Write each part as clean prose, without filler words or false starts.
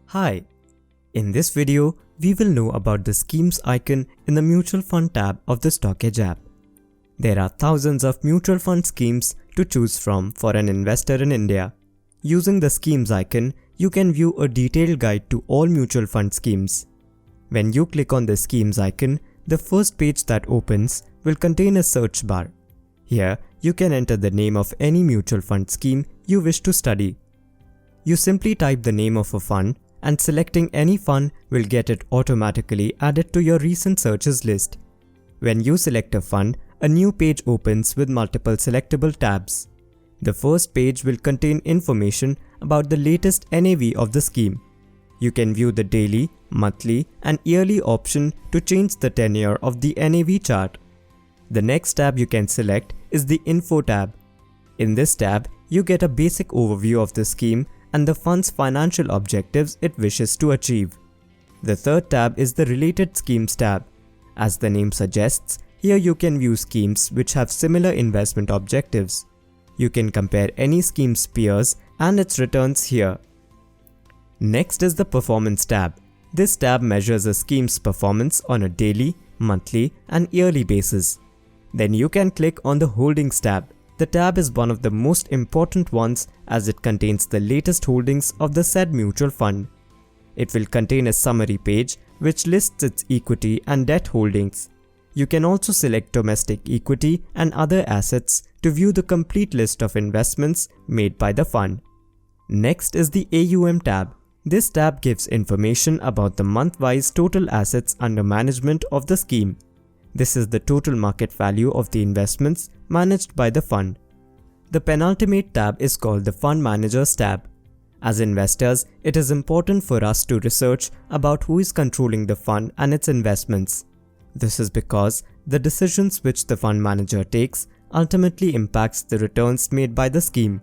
Hi, in this video, we will know about the schemes icon in the mutual fund tab of the StockEdge app. There are thousands of mutual fund schemes to choose from for an investor in India. Using the schemes icon, you can view a detailed guide to all mutual fund schemes. When you click on the schemes icon, the first page that opens will contain a search bar. Here, you can enter the name of any mutual fund scheme you wish to study. You simply type the name of a fund and selecting any fund will get it automatically added to your recent searches list. When you select a fund, a new page opens with multiple selectable tabs. The first page will contain information about the latest NAV of the scheme. You can view the daily, monthly, and yearly option to change the tenure of the NAV chart. The next tab you can select is the Info tab. In this tab, you get a basic overview of the scheme and the fund's financial objectives it wishes to achieve. The third tab is the Related Schemes tab. As the name suggests, here you can view schemes which have similar investment objectives. You can compare any scheme's peers and its returns here. Next is the Performance tab. This tab measures a scheme's performance on a daily, monthly, and yearly basis. Then you can click on the Holdings tab. The tab is one of the most important ones as it contains the latest holdings of the said mutual fund. It will contain a summary page which lists its equity and debt holdings. You can also select domestic equity and other assets to view the complete list of investments made by the fund. Next is the Aum tab. This tab gives information about the month-wise total assets under management of the scheme. This is the total market value of the investments managed by the fund. The penultimate tab is called the Fund Managers tab. As investors, it is important for us to research about who is controlling the fund and its investments. This is because the decisions which the fund manager takes ultimately impacts the returns made by the scheme.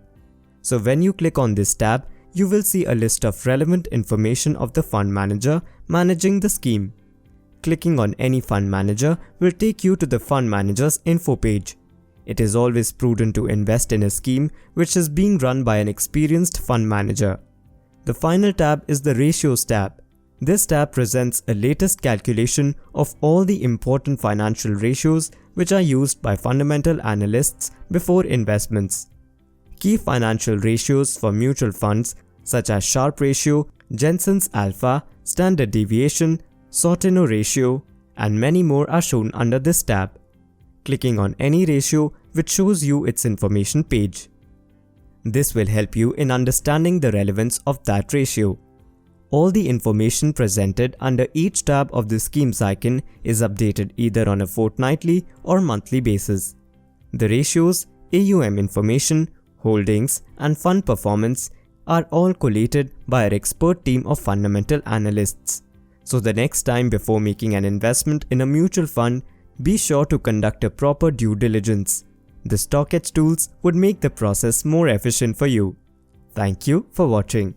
So when you click on this tab, you will see a list of relevant information of the fund manager managing the scheme. Clicking on any fund manager will take you to the fund manager's info page. It is always prudent to invest in a scheme which is being run by an experienced fund manager. The final tab is the Ratios tab. This tab presents a latest calculation of all the important financial ratios which are used by fundamental analysts before investments. Key financial ratios for mutual funds such as Sharpe ratio, Jensen's alpha, standard deviation, Sortino ratio, and many more are shown under this tab. Clicking on any ratio which shows you its information page. This will help you in understanding the relevance of that ratio. All the information presented under each tab of the schemes icon is updated either on a fortnightly or monthly basis. The ratios, AUM information, holdings, and fund performance are all collated by our expert team of fundamental analysts. So the next time before making an investment in a mutual fund, be sure to conduct a proper due diligence. The StockEdge tools would make the process more efficient for you. Thank you for watching.